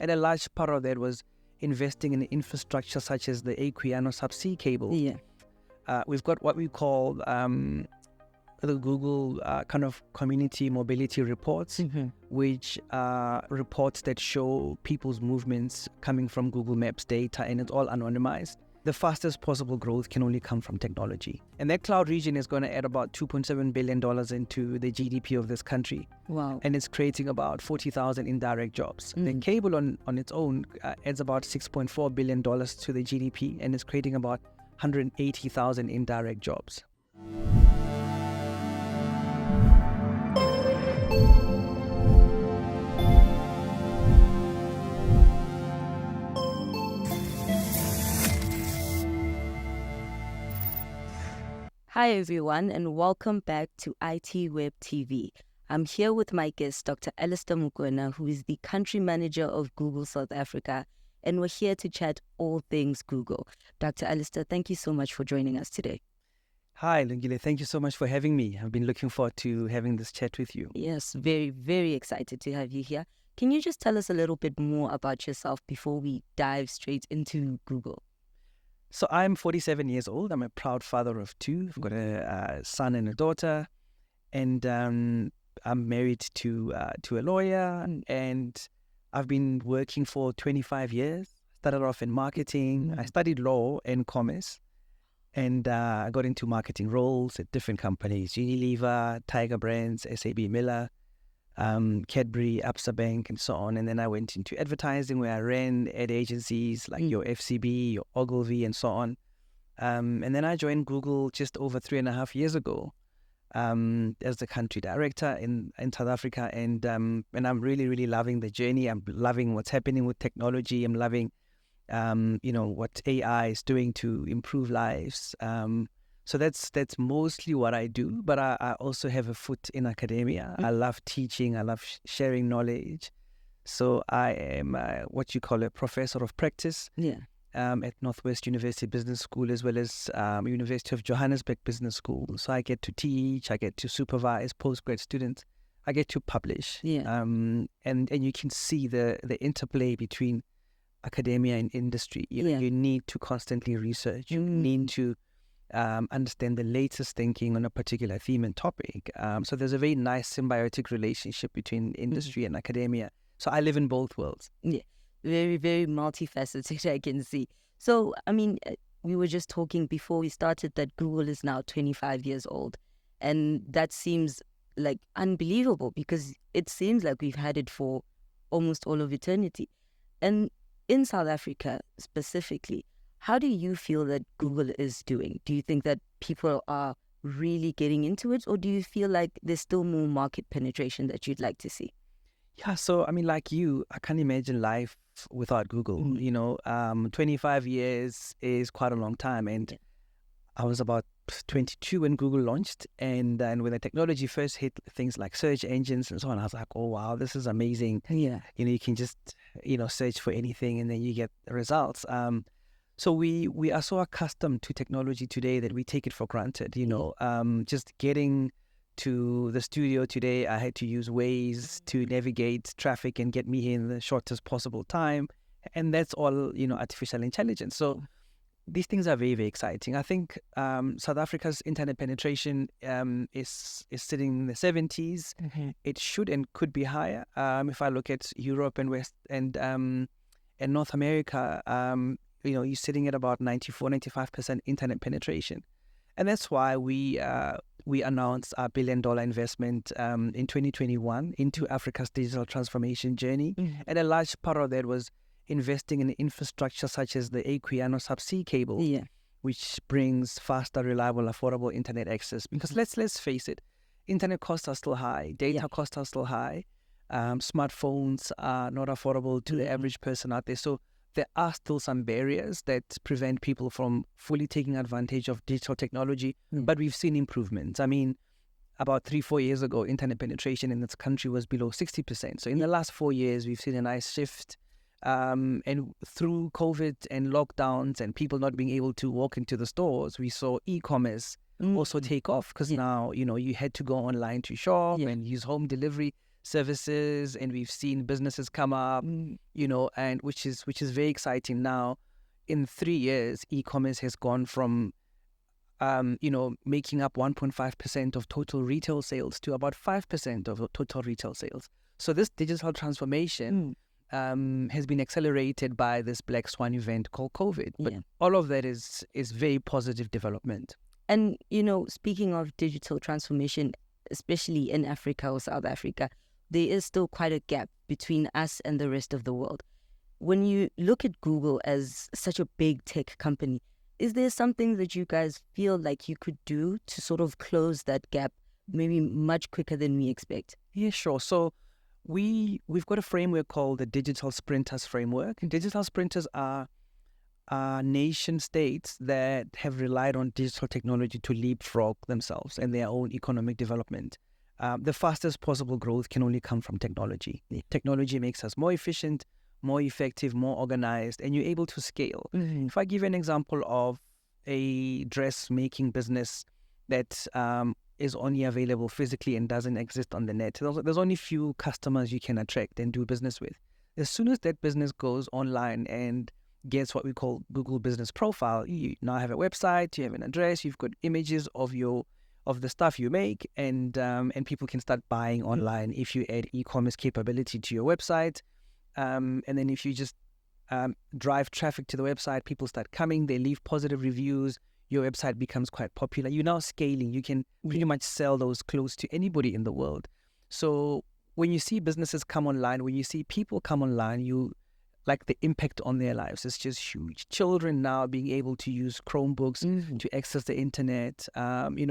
And a large part of that was investing in infrastructure such as the Equiano subsea cable. Yeah. We've got what we call the Google kind of community mobility reports, which are reports that show people's movements coming from Google Maps data, and it's all anonymized. The fastest possible growth can only come from technology. And that cloud region is going to add about $2.7 billion into the GDP of this country. Wow. And it's creating about 40,000 indirect jobs. The cable on its own adds about $6.4 billion to the GDP, and it's creating about 180,000 indirect jobs. Hi everyone, and welcome back to ITWeb TV. I'm here with my guest, Dr. Alistair Mokoena, who is the country manager of Google South Africa, and we're here to chat all things Google. Dr. Alistair, thank you so much for joining us today. Hi, Lungile. Thank you so much for having me. I've been looking forward to having this chat with you. Yes, very, very excited to have you here. Can you just tell us a little bit more about yourself before we dive straight into Google? So I'm 47 years old. I'm a proud father of two. I've got a son and a daughter, and I'm married to a lawyer, and I've been working for 25 years. Started off in marketing. I studied law and commerce, and I got into marketing roles at different companies: Unilever, Tiger Brands, SAB Miller, Cadbury, Absa Bank, and so on. And then I went into advertising, where I ran ad agencies like your FCB, your Ogilvy, and so on. And then I joined Google just over 3.5 years ago as the country director in South Africa. And I'm really, really loving the journey. I'm loving what's happening with technology. I'm loving, what AI is doing to improve lives. So that's mostly what I do, but I also have a foot in academia. I love teaching. I love sharing knowledge. So I am what you call a professor of practice at Northwest University Business School, as well as University of Johannesburg Business School. So I get to teach, I get to supervise postgrad students, I get to publish. And you can see the interplay between academia and industry. You need to constantly research. You need to understand the latest thinking on a particular theme and topic. So there's a very nice symbiotic relationship between industry and academia. So I live in both worlds. Yeah, very, very multifaceted, I can see. So, I mean, we were just talking before we started that Google is now 25 years old. And that seems like unbelievable, because it seems like we've had it for almost all of eternity. And in South Africa specifically, how do you feel that Google is doing? Do you think that people are really getting into it, or do you feel like there's still more market penetration that you'd like to see? Yeah, so I mean, like you, I can't imagine life without Google. 25 years is quite a long time, and I was about 22 when Google launched, and then when the technology first hit things like search engines and so on, I was like, oh wow, this is amazing. Yeah, you can just search for anything and then you get the results. So we are so accustomed to technology today that we take it for granted. Just getting to the studio today, I had to use Waze to navigate traffic and get me here in the shortest possible time, and that's all artificial intelligence. So these things are very, very exciting. I think South Africa's internet penetration is sitting in the 70s. It should and could be higher. If I look at Europe and West and North America, you're sitting at about 94-95% internet penetration. And that's why we announced our $1 billion investment in 2021 into Africa's digital transformation journey. And a large part of that was investing in infrastructure such as the Equiano subsea cable, which brings faster, reliable, affordable internet access. Because let's face it, internet costs are still high, data costs are still high, smartphones are not affordable to the average person out there. So there are still some barriers that prevent people from fully taking advantage of digital technology, but we've seen improvements. I mean, about 3-4 years ago, internet penetration in this country was below 60%. So in the last 4 years, we've seen a nice shift. And through COVID and lockdowns and people not being able to walk into the stores, we saw e-commerce also take off, because now, you had to go online to shop and use home delivery. services, and we've seen businesses come up, and which is very exciting. Now, in 3 years, e-commerce has gone from making up 1.5% of total retail sales to about 5% of total retail sales. So this digital transformation has been accelerated by this black swan event called COVID. But all of that is very positive development. And, speaking of digital transformation, especially in Africa or South Africa, there is still quite a gap between us and the rest of the world. When you look at Google as such a big tech company, is there something that you guys feel like you could do to sort of close that gap maybe much quicker than we expect? Yeah, sure. So we've got a framework called the Digital Sprinters Framework. And digital sprinters are nation states that have relied on digital technology to leapfrog themselves and their own economic development. The fastest possible growth can only come from technology. Technology makes us more efficient, more effective, more organized, and you're able to scale. If I give an example of a dressmaking business that is only available physically and doesn't exist on the net, there's only few customers you can attract and do business with. As soon as that business goes online and gets what we call Google Business Profile, you now have a website, you have an address, you've got images of the stuff you make, and people can start buying online if you add e-commerce capability to your website. And then if you just drive traffic to the website, people start coming, they leave positive reviews, your website becomes quite popular. You're now scaling. You can pretty much sell those clothes to anybody in the world. So when you see businesses come online, when you see people come online, you like the impact on their lives. It's just huge. Children now being able to use Chromebooks to access the internet,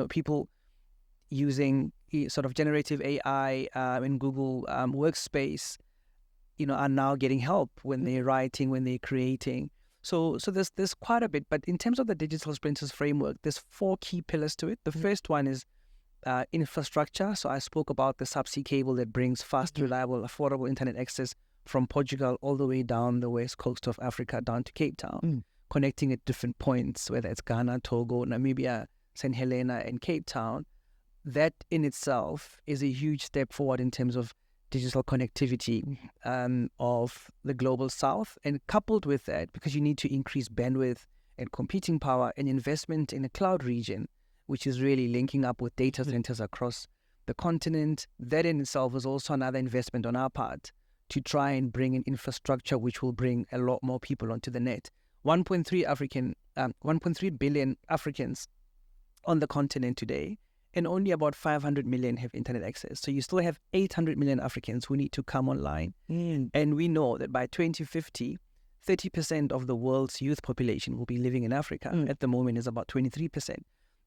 people using sort of generative AI in Google Workspace, are now getting help when they're writing, when they're creating. So there's quite a bit. But in terms of the Digital Sprinters Framework, there's 4 key pillars to it. The first one is infrastructure. So I spoke about the subsea cable that brings fast, reliable, affordable internet access from Portugal all the way down the west coast of Africa, down to Cape Town, connecting at different points, whether it's Ghana, Togo, Namibia, St. Helena, and Cape Town. That in itself is a huge step forward in terms of digital connectivity of the global south. And coupled with that, because you need to increase bandwidth and computing power and investment in a cloud region, which is really linking up with data centers across the continent, that in itself is also another investment on our part to try and bring an infrastructure which will bring a lot more people onto the net. 1.3 billion Africans on the continent today, and only about 500 million have internet access. So you still have 800 million Africans who need to come online. And we know that by 2050, 30% of the world's youth population will be living in Africa. At the moment, it's about 23%.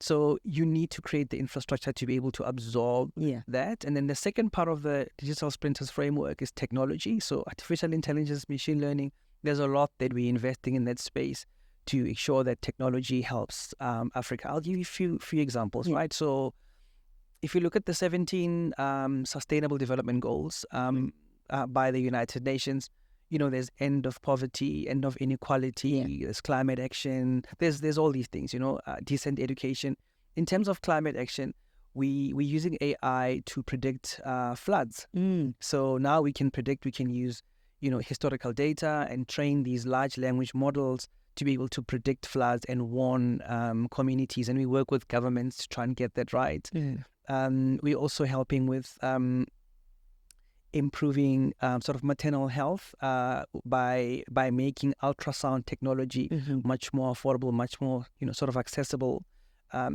So you need to create the infrastructure to be able to absorb that. And then the second part of the Digital Sprinters Framework is technology. So artificial intelligence, machine learning, there's a lot that we're investing in that space to ensure that technology helps Africa. I'll give you a few examples, right? So if you look at the 17 Sustainable Development Goals by the United Nations, there's end of poverty, end of inequality, there's climate action, there's all these things, decent education. In terms of climate action, we're using AI to predict floods. So now we can use, historical data and train these large language models to be able to predict floods and warn communities. And we work with governments to try and get that right. We're also helping with improving sort of maternal health by making ultrasound technology much more affordable, much more sort of accessible.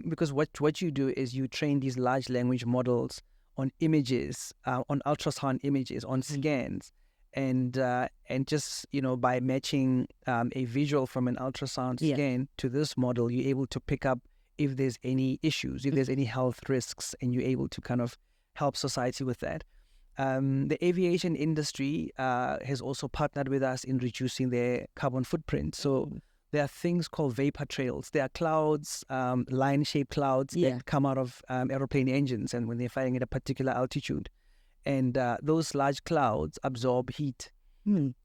Because what you do is you train these large language models on images, on ultrasound images, on scans, and just by matching a visual from an ultrasound scan to this model, you're able to pick up if there's any issues, if there's any health risks, and you're able to kind of help society with that. The aviation industry has also partnered with us in reducing their carbon footprint. So there are things called vapor trails. There are clouds, line-shaped clouds that come out of aeroplane engines, and when they're flying at a particular altitude. And those large clouds absorb heat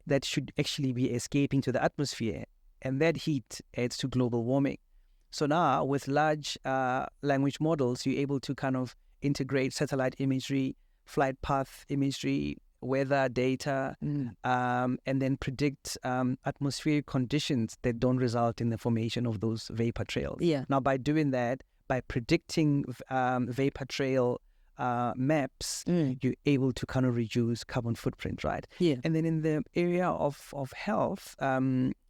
that should actually be escaping to the atmosphere. And that heat adds to global warming. So now with large language models, you're able to kind of integrate satellite imagery flight path imagery, weather data, and then predict atmospheric conditions that don't result in the formation of those vapor trails. Yeah. Now, by doing that, by predicting vapor trail maps, you're able to kind of reduce carbon footprint, right? Yeah. And then in the area of health,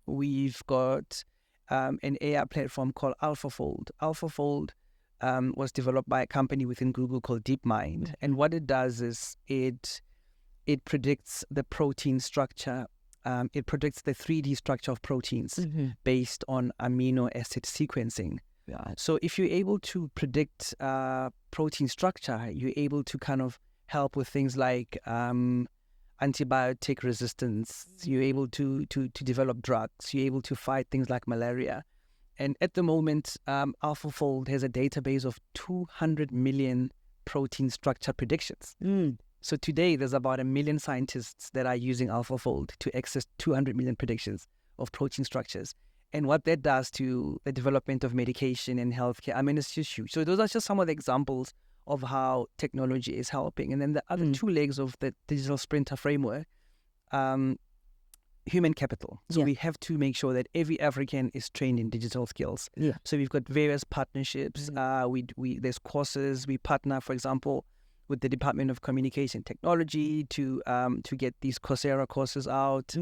we've got an AI platform called AlphaFold. AlphaFold was developed by a company within Google called DeepMind. And what it does is it predicts the protein structure. It predicts the 3D structure of proteins based on amino acid sequencing. Right. So if you're able to predict protein structure, you're able to kind of help with things like antibiotic resistance. You're able to develop drugs. You're able to fight things like malaria. And at the moment, AlphaFold has a database of 200 million protein structure predictions. So today, there's about 1 million scientists that are using AlphaFold to access 200 million predictions of protein structures. And what that does to the development of medication and healthcare, I mean, it's just huge. So those are just some of the examples of how technology is helping. And then the other two legs of the digital sprinter framework, human capital. So we have to make sure that every African is trained in digital skills. Yeah. So we've got various partnerships. There's courses. We partner, for example, with the Department of Communication Technology to get these Coursera courses out.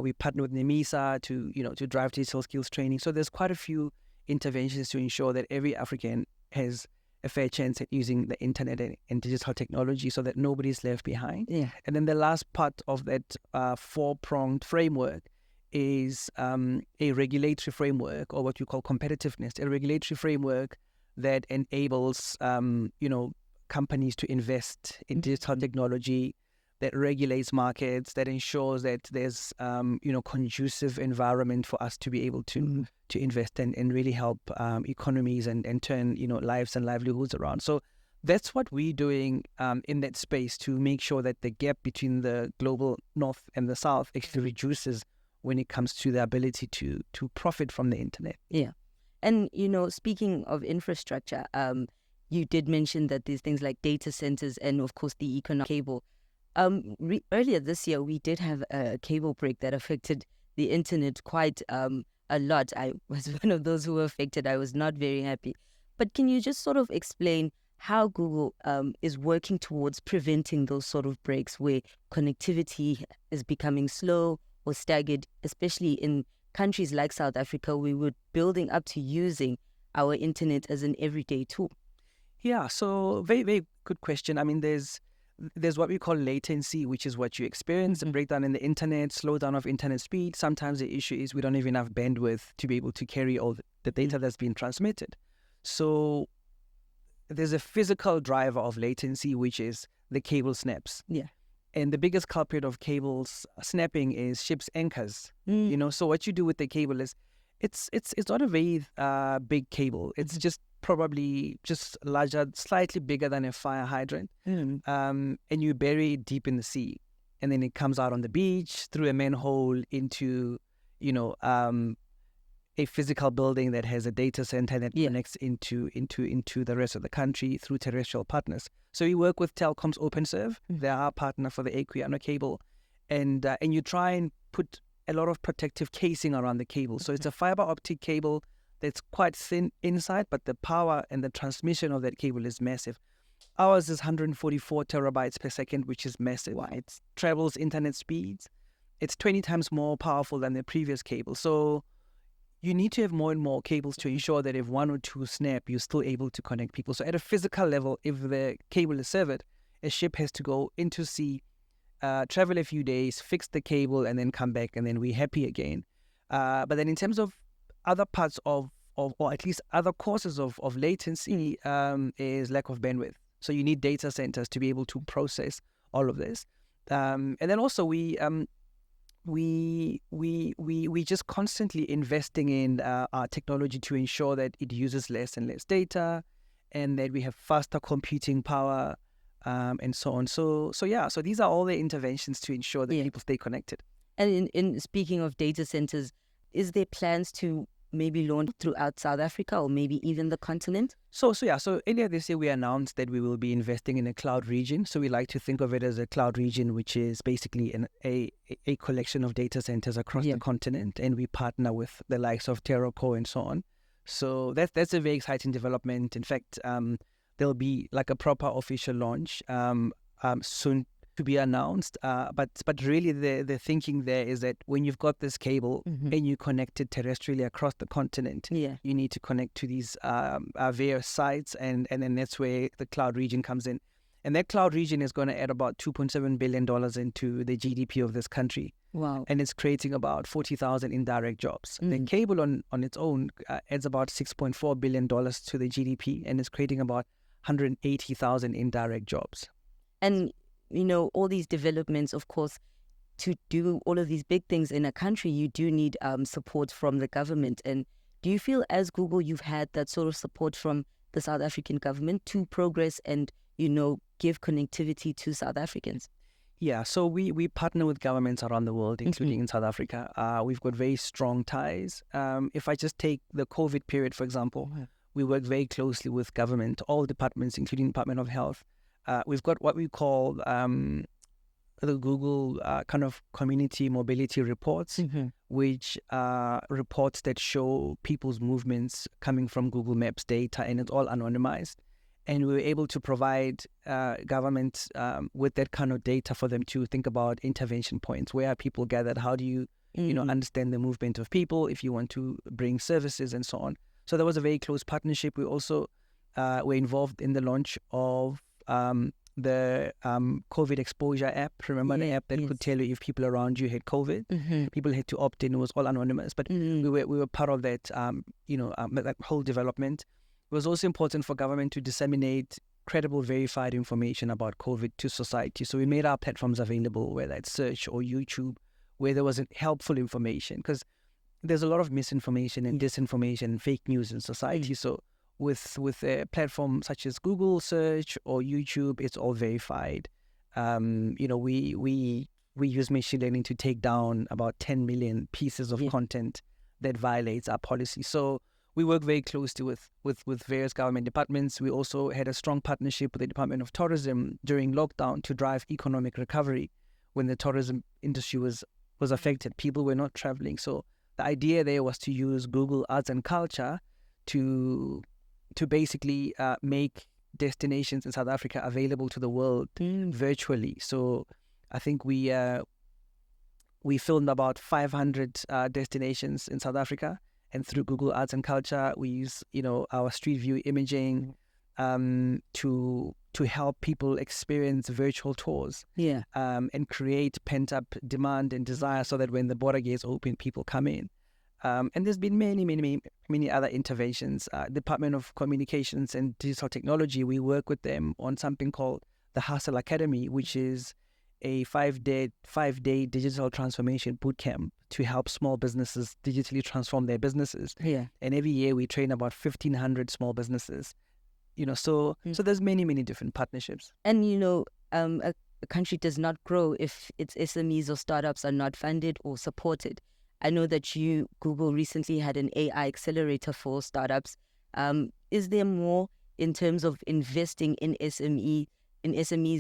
We partner with NEMISA to drive digital skills training. So there's quite a few interventions to ensure that every African has a fair chance at using the internet and digital technology so that nobody's left behind. Yeah. And then the last part of that four-pronged framework is a regulatory framework, or what you call competitiveness, a regulatory framework that enables companies to invest in digital technology, that regulates markets, that ensures that there's conducive environment for us to be able to invest and really help economies and turn lives and livelihoods around. So that's what we're doing in that space to make sure that the gap between the global north and the south actually reduces when it comes to the ability to profit from the internet. Yeah. And speaking of infrastructure, you did mention that there's things like data centers and, of course, the Equiano cable. Earlier this year, we did have a cable break that affected the internet quite a lot. I was one of those who were affected. I was not very happy. But can you just sort of explain how Google is working towards preventing those sort of breaks where connectivity is becoming slow or staggered, especially in countries like South Africa, where we're building up to using our internet as an everyday tool? Yeah, so very, very good question. I mean, there's what we call latency, which is what you experience, a breakdown in the internet, slowdown of internet speed. Sometimes the issue is we don't even have bandwidth to be able to carry all the data that's being transmitted. So there's a physical driver of latency, which is the cable snaps. Yeah. And the biggest culprit of cables snapping is ship's anchors. So what you do with the cable is it's not a very big cable. It's just probably just larger, slightly bigger than a fire hydrant. And you bury it deep in the sea. And then it comes out on the beach through a manhole into, a physical building that has a data center that connects into the rest of the country through terrestrial partners. So we work with Telkom's OpenServe. They're our partner for the Equiano cable. And you try and put a lot of protective casing around the cable. So it's a fiber optic cable that's quite thin inside, but the power and the transmission of that cable is massive. Ours is 144 terabytes per second, which is massive. It travels internet speeds. It's 20 times more powerful than the previous cable. So you need to have more and more cables to ensure that if one or two snap, you're still able to connect people. So at a physical level, if the cable is severed, a ship has to go into sea, travel a few days, fix the cable, and then come back, and then we're happy again. But then in terms of other parts of or at least other causes of latency is lack of bandwidth. So you need data centers to be able to process all of this. And then also we just constantly investing in our technology to ensure that it uses less and less data, and that we have faster computing power, and so on. So these are all the interventions to ensure that people stay connected. And in speaking of data centers, is there plans to maybe launched throughout South Africa or maybe even the continent? So earlier this year we announced that we will be investing in a cloud region. So we like to think of it as a cloud region, which is basically a collection of data centers across the continent, and we partner with the likes of TerraCo and so on. So that's a very exciting development. In fact, there'll be like a proper official launch soon to be announced. But really the thinking there is that when you've got this cable and you connect it terrestrially across the continent, you need to connect to these various sites, and then that's where the cloud region comes in. And that cloud region is going to add about $2.7 billion into the GDP of this country. Wow. And it's creating about 40,000 indirect jobs. The cable on its own adds about $6.4 billion to the GDP, and it's creating about 180,000 indirect jobs. And, all these developments, of course, to do all of these big things in a country, you do need support from the government. And do you feel as Google you've had that sort of support from the South African government to progress and, give connectivity to South Africans? Yeah, so we partner with governments around the world, including in South Africa. We've got very strong ties. If I just take the COVID period, for example, we work very closely with government, all departments, including Department of Health. We've got what we call the Google kind of community mobility reports, which are reports that show people's movements coming from Google Maps data, and it's all anonymized. And we were able to provide government with that kind of data for them to think about intervention points. Where are people gathered? How do you, understand the movement of people if you want to bring services and so on? So there was a very close partnership. We also were involved in the launch of the COVID exposure app. Remember the app that could tell you if people around you had COVID? People had to opt in. It was all anonymous, but we were part of that. That whole development. It was also important for government to disseminate credible, verified information about COVID to society. So we made our platforms available, whether it's search or YouTube, where there was helpful information, because there's a lot of misinformation and disinformation and fake news in society. So with a platform such as Google search or YouTube, it's all verified. We use machine learning to take down about 10 million pieces of content that violates our policy. So we work very closely with various government departments. We also had a strong partnership with the Department of Tourism during lockdown to drive economic recovery when the tourism industry was affected. People were not traveling. So the idea there was to use Google Arts and Culture to basically make destinations in South Africa available to the world virtually. So I think we filmed about 500 destinations in South Africa. And through Google Arts and Culture, we use, our Street View imaging to help people experience virtual tours. And create pent-up demand and desire so that when the border gates open, people come in. And there's been many other interventions. Department of Communications and Digital Technology, we work with them on something called the Hustle Academy, which is a 5-day digital transformation bootcamp to help small businesses digitally transform their businesses. And every year we train about 1,500 small businesses. So there's many different partnerships. And a country does not grow if its SMEs or startups are not funded or supported. I know that Google recently had an AI accelerator for startups. Is there more in terms of investing in SMEs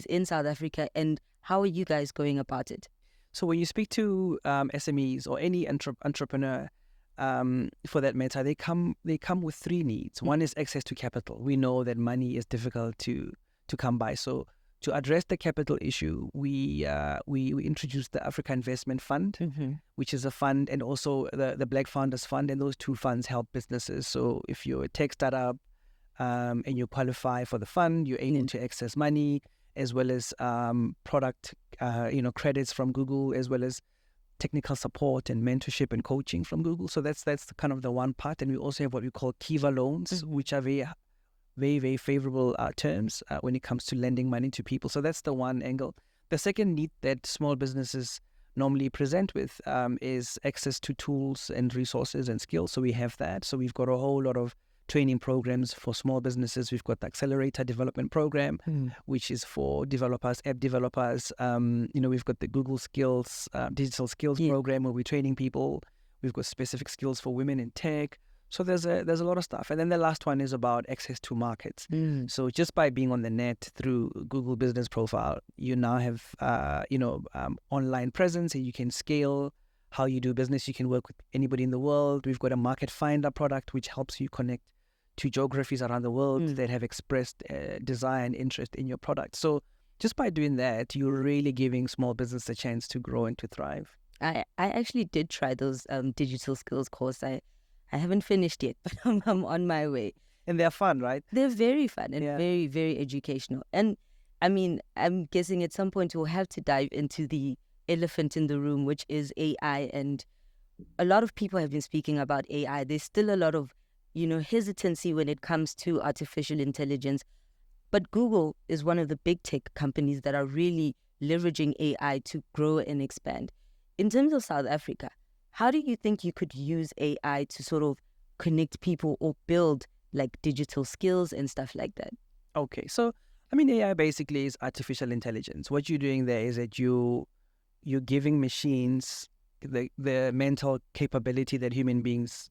in South Africa, and how are you guys going about it? So when you speak to SMEs or any entrepreneur, for that matter, they come with three needs. One is access to capital. We know that money is difficult to come by. So to address the capital issue, we introduced the Africa Investment Fund, which is a fund, and also the Black Founders Fund, and those two funds help businesses. So if you're a tech startup and you qualify for the fund, you're able to access money, as well as product, credits from Google, as well as technical support and mentorship and coaching from Google. So that's kind of the one part. And we also have what we call Kiva loans, which are very, very favorable terms when it comes to lending money to people. So that's the one angle. The second need that small businesses normally present with is access to tools and resources and skills. So we have that. So we've got a whole lot of training programs for small businesses. We've got the Accelerator Development Program, which is for developers, app developers. We've got the Google Skills, Digital Skills Program, where we're training people. We've got specific skills for women in tech. So there's a lot of stuff. And then the last one is about access to markets. So just by being on the net through Google Business Profile, you now have online presence, and you can scale how you do business. You can work with anybody in the world. We've got a market finder product which helps you connect to geographies around the world that have expressed desire and interest in your product. So just by doing that, you're really giving small business a chance to grow and to thrive. I actually did try those digital skills course. I haven't finished yet, but I'm on my way. And they're fun, right? They're very fun and very, very educational. And I mean, I'm guessing at some point we'll have to dive into the elephant in the room, which is AI. And a lot of people have been speaking about AI. There's still a lot of, hesitancy when it comes to artificial intelligence. But Google is one of the big tech companies that are really leveraging AI to grow and expand. In terms of South Africa, how do you think you could use AI to sort of connect people or build like digital skills and stuff like that? Okay, so I mean, AI basically is artificial intelligence. What you're doing there is that you're giving machines the mental capability that human beings,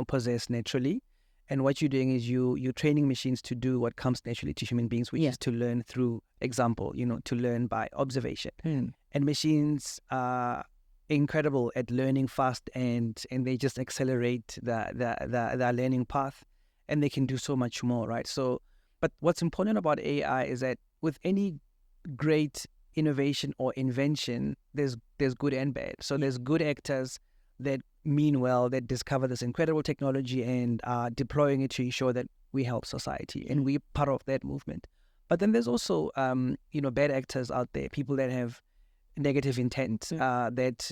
possess naturally. And what you're doing is you're training machines to do what comes naturally to human beings, which is to learn through example, to learn by observation. And machines are incredible at learning fast, and they just accelerate the learning path, and they can do so much more, right? So, but what's important about AI is that with any great innovation or invention, there's good and bad. So there's good actors that mean well, that discover this incredible technology and are deploying it to ensure that we help society, and we're part of that movement. But then there's also bad actors out there, people that have negative intent, that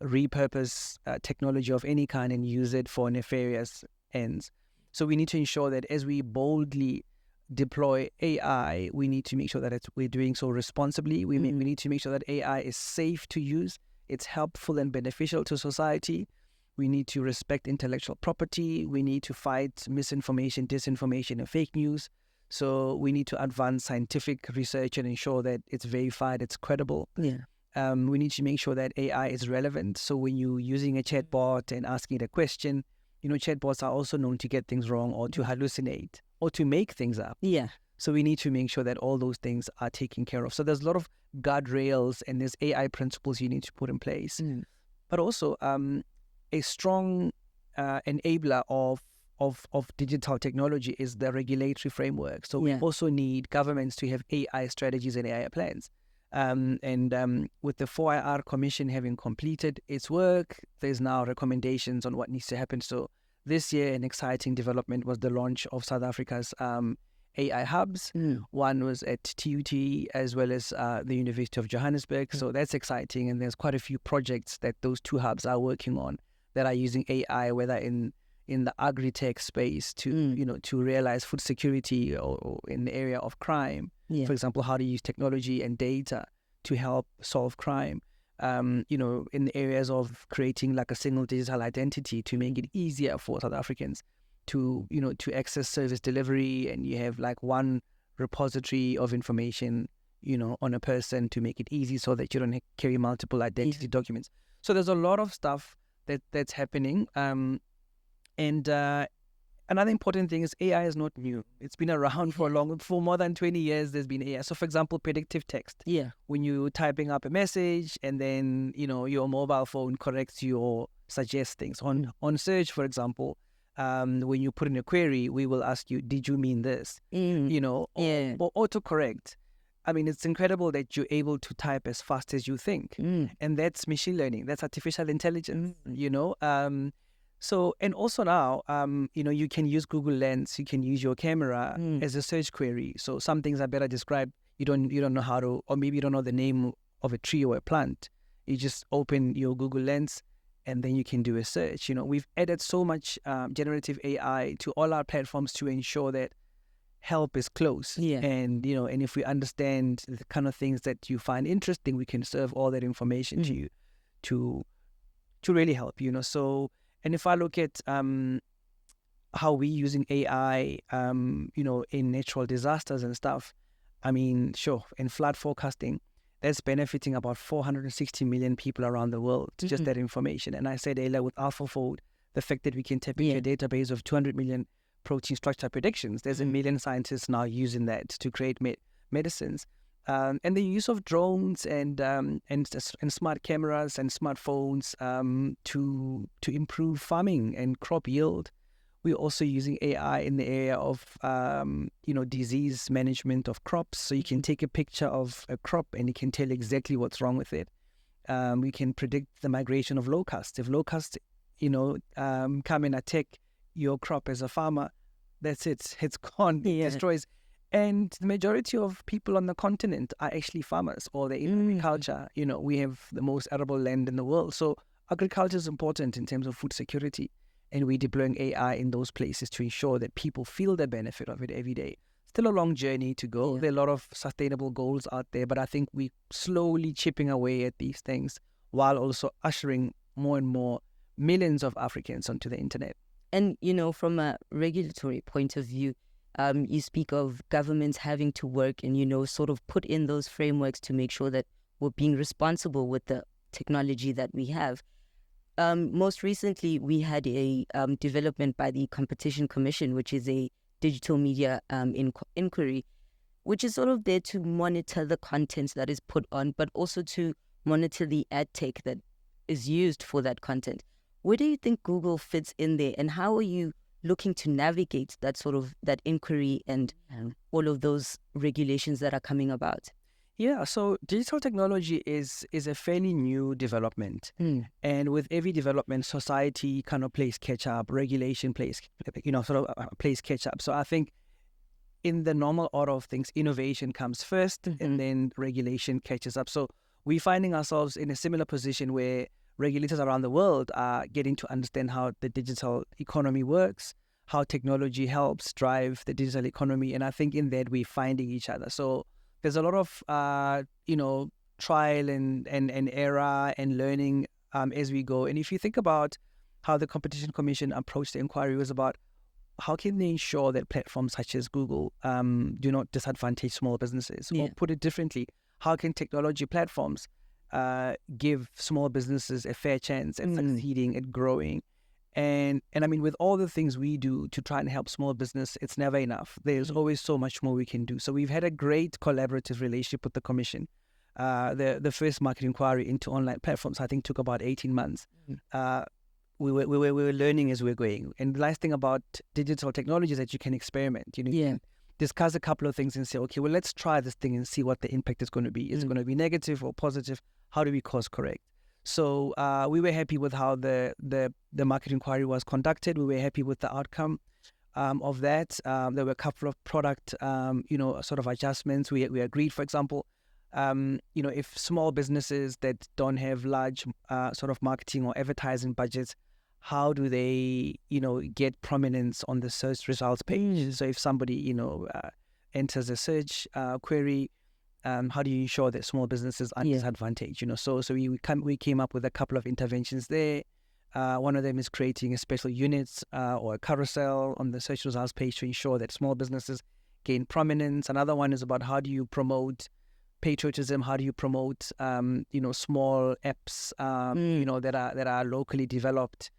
repurpose technology of any kind and use it for nefarious ends. So we need to ensure that as we boldly deploy AI, we need to make sure that we're doing so responsibly. We need to make sure that AI is safe to use, it's helpful and beneficial to society. We need to respect intellectual property. We need to fight misinformation, disinformation, and fake news. So we need to advance scientific research and ensure that it's verified, it's credible. We need to make sure that AI is relevant. So when you're using a chatbot and asking it a question, chatbots are also known to get things wrong or to hallucinate or to make things up. So we need to make sure that all those things are taken care of. So there's a lot of guardrails and there's AI principles you need to put in place. But also a strong enabler of digital technology is the regulatory framework. So we also need governments to have AI strategies and AI plans. With the 4IR Commission having completed its work, there's now recommendations on what needs to happen. So this year, an exciting development was the launch of South Africa's AI hubs. One was at TUT as well as the University of Johannesburg. So that's exciting. And there's quite a few projects that those two hubs are working on that are using AI, whether in the agri-tech space to realize food security or in the area of crime. For example, how to use technology and data to help solve crime. In the areas of creating like a single digital identity to make it easier for South Africans to access service delivery, and you have like one repository of information, on a person to make it easy so that you don't carry multiple identity documents. So there's a lot of stuff that's happening. Another important thing is AI is not new. It's been around for more than 20 years. There's been AI. So, for example, predictive text. When you're typing up a message and then your mobile phone corrects you or suggests things on search, for example. When you put in a query, we will ask you, "Did you mean this?" Or autocorrect. I mean, it's incredible that you're able to type as fast as you think, and that's machine learning. That's artificial intelligence. So, and also now, you can use Google Lens, you can use your camera as a search query. So some things are better described. You don't know how to, or maybe you don't know the name of a tree or a plant. You just open your Google Lens and then you can do a search. We've added so much generative AI to all our platforms to ensure that help is close. And, and if we understand the kind of things that you find interesting, we can serve all that information to you to really help, So, and if I look at how we're using AI, in natural disasters and stuff, I mean, sure, in flood forecasting, that's benefiting about 460 million people around the world, just that information. And I said earlier with AlphaFold, the fact that we can tap into a database of 200 million protein structure predictions. There's a million scientists now using that to create medicines. And the use of drones and smart cameras and smartphones to improve farming and crop yield. We're also using AI in the area of disease management of crops. So you can take a picture of a crop and it can tell exactly what's wrong with it. We can predict the migration of locusts. If locusts, come and attack your crop as a farmer, that's it. It's gone. It destroys. And the majority of people on the continent are actually farmers, or they're in agriculture. We have the most arable land in the world. So agriculture is important in terms of food security. And we're deploying AI in those places to ensure that people feel the benefit of it every day. Still a long journey to go. Yeah. There are a lot of sustainable goals out there, but I think we're slowly chipping away at these things while also ushering more and more millions of Africans onto the internet. And, from a regulatory point of view, you speak of governments having to work and, sort of put in those frameworks to make sure that we're being responsible with the technology that we have. Most recently, we had a development by the Competition Commission, which is a digital media inquiry, which is sort of there to monitor the content that is put on, but also to monitor the ad tech that is used for that content. Where do you think Google fits in there, and how are you looking to navigate that inquiry and all of those regulations that are coming about? Yeah, so digital technology is a fairly new development. And with every development, society kind of plays catch up, regulation plays catch up. So I think in the normal order of things, innovation comes first and then regulation catches up. So we're finding ourselves in a similar position where regulators around the world are getting to understand how the digital economy works, how technology helps drive the digital economy. And I think in that we're finding each other. So there's a lot of, trial and error and learning as we go. And if you think about how the Competition Commission approached the inquiry, it was about how can they ensure that platforms such as Google do not disadvantage small businesses? Or put it differently, how can technology platforms give small businesses a fair chance at succeeding, at growing? And I mean, with all the things we do to try and help small business, it's never enough. There's always so much more we can do. So we've had a great collaborative relationship with the Commission. The first market inquiry into online platforms, I think, took about 18 months. We were learning as we were going. And the nice thing about digital technology is that you can experiment. You can discuss a couple of things and say, okay, well, let's try this thing and see what the impact is going to be. Is it going to be negative or positive? How do we course correct? So we were happy with how the market inquiry was conducted. We were happy with the outcome of that. There were a couple of product, sort of adjustments. We agreed, for example, if small businesses that don't have large sort of marketing or advertising budgets, how do they, get prominence on the search results page? So if somebody, enters a search query, how do you ensure that small businesses aren't disadvantaged? So we came up with a couple of interventions there. One of them is creating a special unit or a carousel on the search results page to ensure that small businesses gain prominence. Another one is about how do you promote patriotism? How do you promote small apps that are locally developed,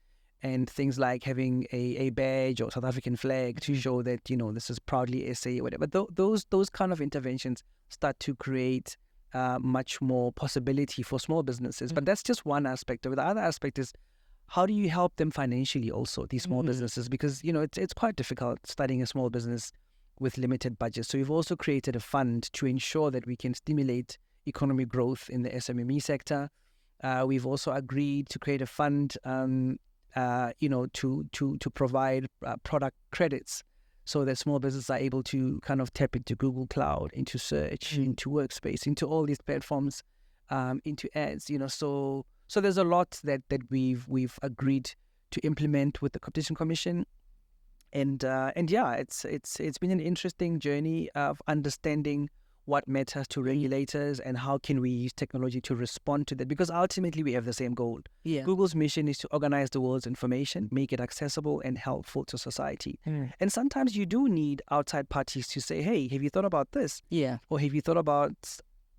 and things like having a badge or South African flag to show that this is proudly SA or whatever. But those kind of interventions start to create much more possibility for small businesses. But that's just one aspect of it. The other aspect is how do you help them financially also, these small businesses? Because it's quite difficult starting a small business with limited budgets. So we've also created a fund to ensure that we can stimulate economic growth in the SMME sector. We've also agreed to create a fund to provide product credits so that small businesses are able to kind of tap into Google Cloud, into search, into Workspace, into all these platforms, into ads. So there's a lot that we've agreed to implement with the Competition Commission, and it's been an interesting journey of understanding what matters to regulators and how can we use technology to respond to that, because ultimately we have the same goal. Google's mission is to organize the world's information, make it accessible and helpful to society. And sometimes you do need outside parties to say, hey, have you thought about this? Or have you thought about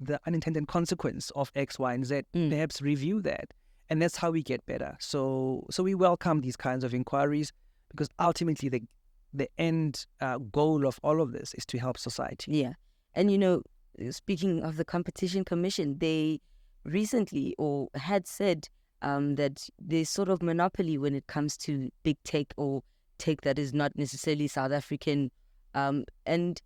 the unintended consequence of X, Y, and Z? Perhaps review that. And that's how we get better. So we welcome these kinds of inquiries, because ultimately the end goal of all of this is to help society. Yeah. And, speaking of the Competition Commission, they recently or had said that there's sort of monopoly when it comes to big tech or tech that is not necessarily South African. And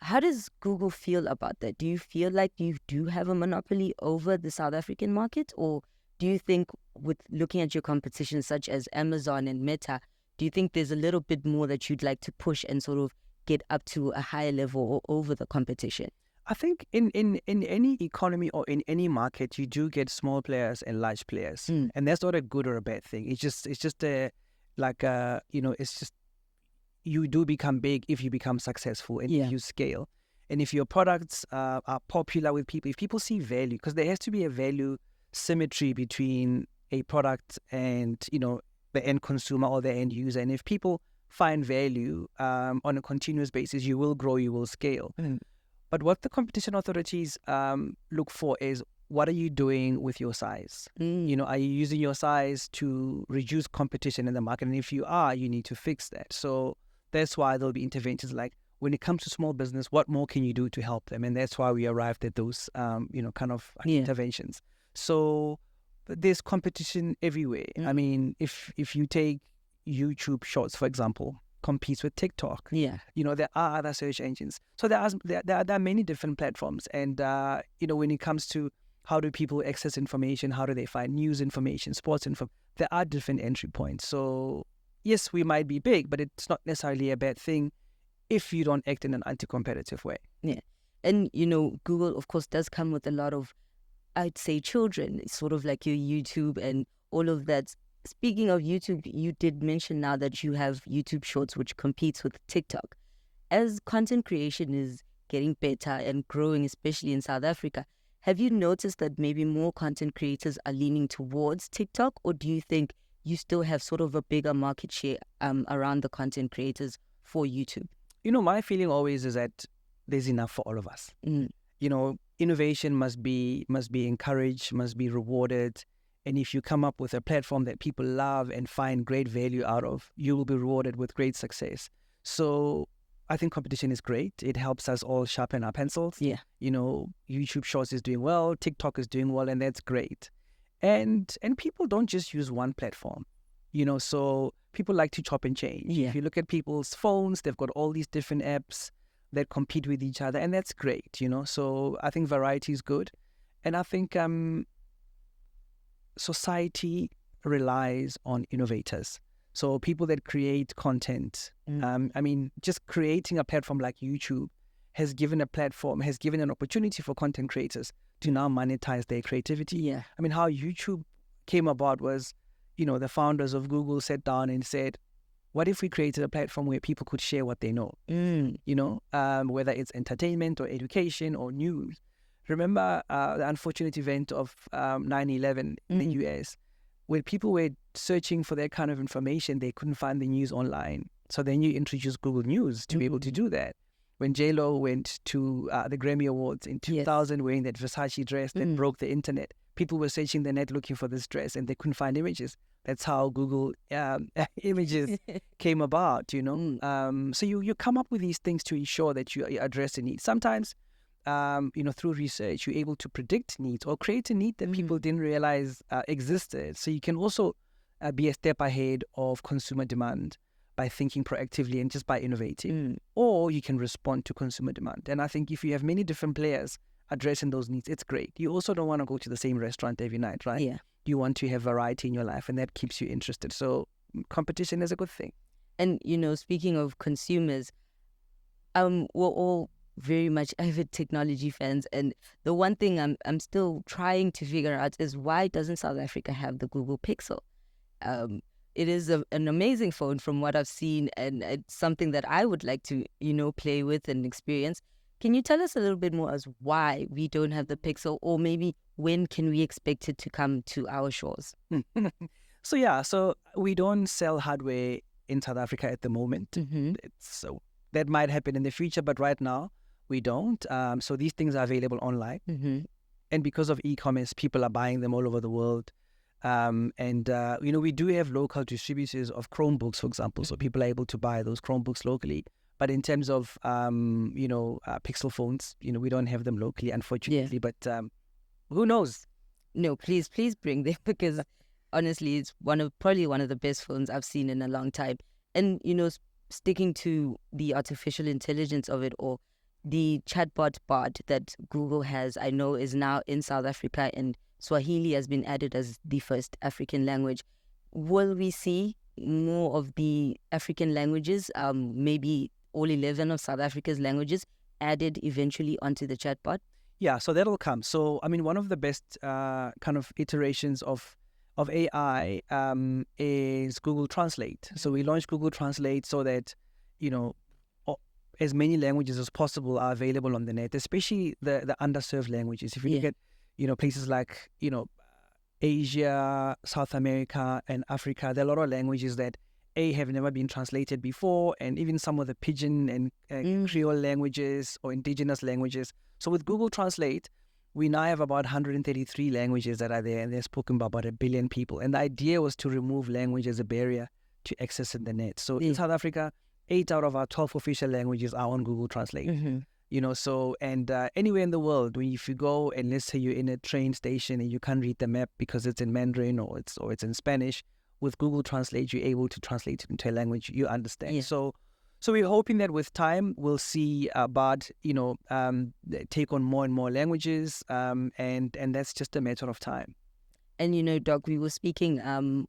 how does Google feel about that? Do you feel like you do have a monopoly over the South African market? Or do you think, with looking at your competition such as Amazon and Meta, do you think there's a little bit more that you'd like to push and sort of get up to a higher level or over the competition? I think in any economy or in any market, you do get small players and large players, and that's not a good or a bad thing. It's just it's just you do become big if you become successful and if you scale, and if your products are popular with people, if people see value, because there has to be a value symmetry between a product and the end consumer or the end user, and if people find value on a continuous basis, you will grow, you will scale. But what the competition authorities look for is, what are you doing with your size? Are you using your size to reduce competition in the market? And if you are, you need to fix that. So that's why there'll be interventions like, when it comes to small business, what more can you do to help them? And that's why we arrived at those interventions. So there's competition everywhere. I mean, if you take YouTube Shorts, for example, competes with TikTok. There are other search engines. So there are many different platforms. And, when it comes to how do people access information, how do they find news information, sports info, there are different entry points. So yes, we might be big, but it's not necessarily a bad thing if you don't act in an anti-competitive way. Yeah. And, Google, of course, does come with a lot of, I'd say, children. It's sort of like your YouTube and all of that. Speaking of YouTube, you did mention now that you have YouTube Shorts, which competes with TikTok. As content creation is getting better and growing, especially in South Africa, have you noticed that maybe more content creators are leaning towards TikTok, or do you think you still have sort of a bigger market share around the content creators for YouTube? My feeling always is that there's enough for all of us. Innovation must be encouraged, must be rewarded. And if you come up with a platform that people love and find great value out of, you will be rewarded with great success. So I think competition is great. It helps us all sharpen our pencils. Yeah. YouTube Shorts is doing well, TikTok is doing well, and that's great. And people don't just use one platform. So people like to chop and change. Yeah. If you look at people's phones, they've got all these different apps that compete with each other, and that's great, So I think variety is good. And I think society relies on innovators. So people that create content, just creating a platform like YouTube has given an opportunity for content creators to now monetize their creativity. Yeah. How YouTube came about was, the founders of Google sat down and said, what if we created a platform where people could share what they know, whether it's entertainment or education or news. Remember the unfortunate event of 9/11 in the US, where people were searching for that kind of information, they couldn't find the news online. So then you introduced Google News to be able to do that. When J-Lo went to the Grammy Awards in 2000 wearing that Versace dress that broke the internet, people were searching the net looking for this dress and they couldn't find images. That's how Google Images came about, So you come up with these things to ensure that you address the needs. Sometimes, through research, you're able to predict needs or create a need that people didn't realize existed. So you can also be a step ahead of consumer demand by thinking proactively and just by innovating. Or you can respond to consumer demand. And I think if you have many different players addressing those needs, it's great. You also don't want to go to the same restaurant every night, right? Yeah. You want to have variety in your life, and that keeps you interested. So competition is a good thing. And, speaking of consumers, we're all very much avid technology fans. And the one thing I'm still trying to figure out is, why doesn't South Africa have the Google Pixel? It is an amazing phone from what I've seen, and it's something that I would like to, play with and experience. Can you tell us a little bit more as why we don't have the Pixel, or maybe when can we expect it to come to our shores? So we don't sell hardware in South Africa at the moment. So that might happen in the future, but right now we don't. So these things are available online. And because of e-commerce, people are buying them all over the world. We do have local distributors of Chromebooks, for example, so people are able to buy those Chromebooks locally. But in terms of, Pixel phones, we don't have them locally, unfortunately. But who knows? No, please bring them, because honestly, it's probably one of the best phones I've seen in a long time. And, sticking to the artificial intelligence of it, or the chatbot bot that Google has, I know is now in South Africa, and Swahili has been added as the first African language. Will we see more of the African languages, maybe all 11 of South Africa's languages, added eventually onto the chatbot? Yeah, so that'll come. So, one of the best kind of iterations of AI is Google Translate. So we launched Google Translate so that, as many languages as possible are available on the net, especially the underserved languages. If you look at, places like, Asia, South America, and Africa, there are a lot of languages that have never been translated before, and even some of the Pidgin and Creole languages or indigenous languages. So with Google Translate, we now have about 133 languages that are there, and they're spoken by about 1 billion people. And the idea was to remove language as a barrier to access the net. So in South Africa, 8 out of our 12 official languages are on Google Translate. Anywhere in the world, if you go and let's say you're in a train station and you can't read the map because it's in Mandarin or it's in Spanish, with Google Translate, you're able to translate it into a language you understand. Yeah. So we're hoping that with time, we'll see Bard, take on more and more languages, and that's just a matter of time. And, Doc, we were speaking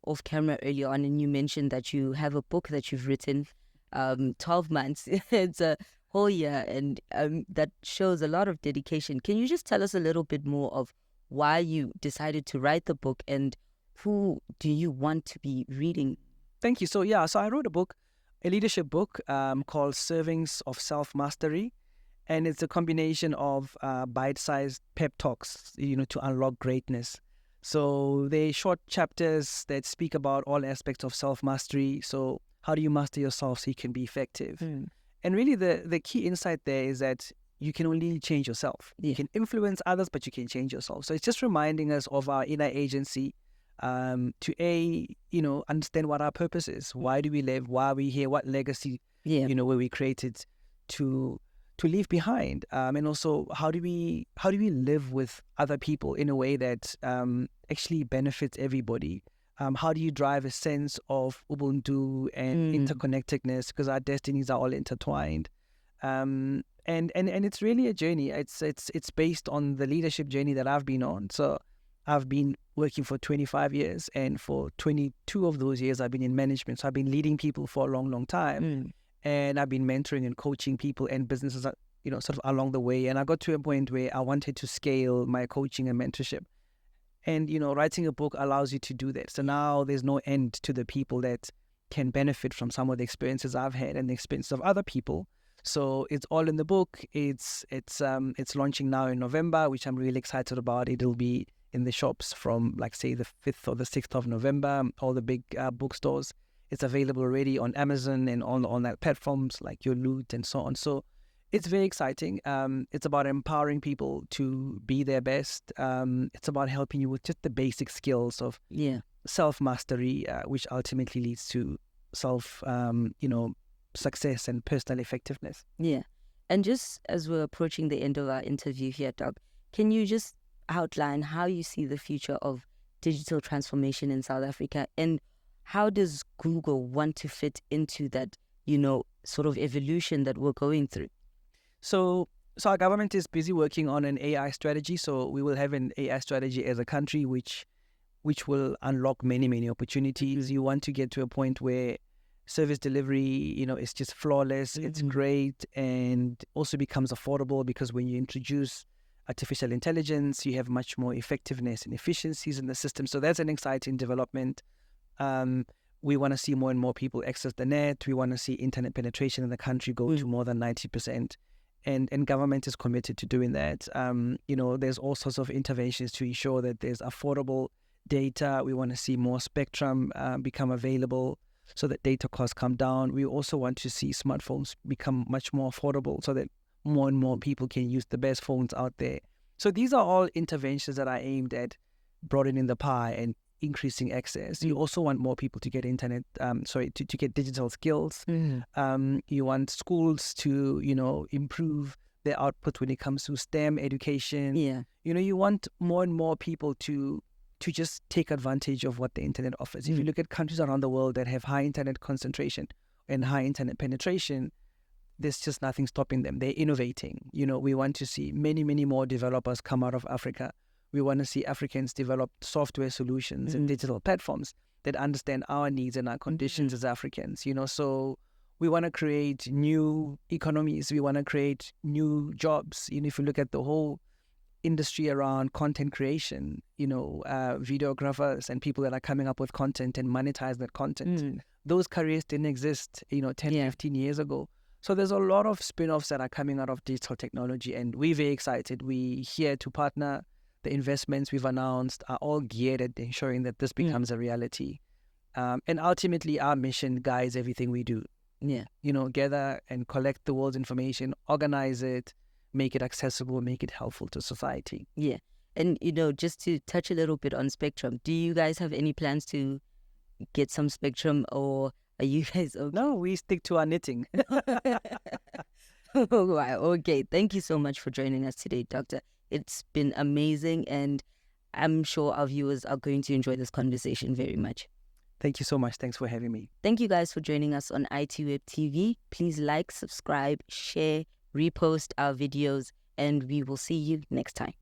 off camera earlier on, and you mentioned that you have a book that you've written, 12 months. It's a whole year, and that shows a lot of dedication. Can you just tell us a little bit more of why you decided to write the book, and who do you want to be reading? Thank you. So I wrote a leadership book called Servings of Self-Mastery, and it's a combination of bite-sized pep talks, to unlock greatness. So they're short chapters that speak about all aspects of self-mastery. So how do you master yourself so you can be effective? And really the key insight there is that you can only change yourself. You can influence others, but you can change yourself. So it's just reminding us of our inner agency, to understand what our purpose is. Why do we live? Why are we here? What legacy, were we created to leave behind? And also, how do we live with other people in a way that actually benefits everybody? How do you drive a sense of Ubuntu and interconnectedness, because our destinies are all intertwined? And it's really a journey. It's based on the leadership journey that I've been on. So I've been working for 25 years, and for 22 of those years, I've been in management. So I've been leading people for a long, long time. And I've been mentoring and coaching people and businesses, sort of along the way. And I got to a point where I wanted to scale my coaching and mentorship. And, writing a book allows you to do that. So now there's no end to the people that can benefit from some of the experiences I've had and the experiences of other people. So it's all in the book. It's launching now in November, which I'm really excited about. It'll be in the shops from, like, say, the 5th or the 6th of November, all the big bookstores. It's available already on Amazon and on that platforms like Your Loot and so on. So it's very exciting. It's about empowering people to be their best. It's about helping you with just the basic skills of self-mastery, which ultimately leads to success and personal effectiveness. Yeah. And just as we're approaching the end of our interview here, Doc, can you just outline how you see the future of digital transformation in South Africa, and how does Google want to fit into that, sort of evolution that we're going through? So our government is busy working on an AI strategy. So we will have an AI strategy as a country, which will unlock many, many opportunities. You want to get to a point where service delivery, is just flawless. It's great, and also becomes affordable, because when you introduce artificial intelligence, you have much more effectiveness and efficiencies in the system. So that's an exciting development. We want to see more and more people access the net. We want to see internet penetration in the country go to more than 90%. And government is committed to doing that. There's all sorts of interventions to ensure that there's affordable data. We want to see more spectrum become available so that data costs come down. We also want to see smartphones become much more affordable so that more and more people can use the best phones out there. So these are all interventions that are aimed at broadening the pie and increasing access. You also want more people to get to get digital skills. You want schools to, improve their output when it comes to STEM education. Yeah. You want more and more people to just take advantage of what the internet offers. If you look at countries around the world that have high internet concentration and high internet penetration, there's just nothing stopping them. They're innovating. We want to see many, many more developers come out of Africa. We want to see Africans develop software solutions and digital platforms that understand our needs and our conditions as Africans. So we want to create new economies. We want to create new jobs. If you look at the whole industry around content creation, videographers and people that are coming up with content and monetize that content, those careers didn't exist, 10, 15 years ago. So there's a lot of spin-offs that are coming out of digital technology, and we're very excited. We're here to partner. The investments we've announced are all geared at ensuring that this becomes a reality. And ultimately, our mission guides everything we do. Yeah. Gather and collect the world's information, organize it, make it accessible, make it helpful to society. Yeah. And, just to touch a little bit on Spectrum, do you guys have any plans to get some Spectrum, or are you guys okay? No, we stick to our knitting. Wow. Okay. Thank you so much for joining us today, Doctor. It's been amazing, and I'm sure our viewers are going to enjoy this conversation very much. Thank you so much. Thanks for having me. Thank you guys for joining us on ITWeb TV. Please like, subscribe, share, repost our videos, and we will see you next time.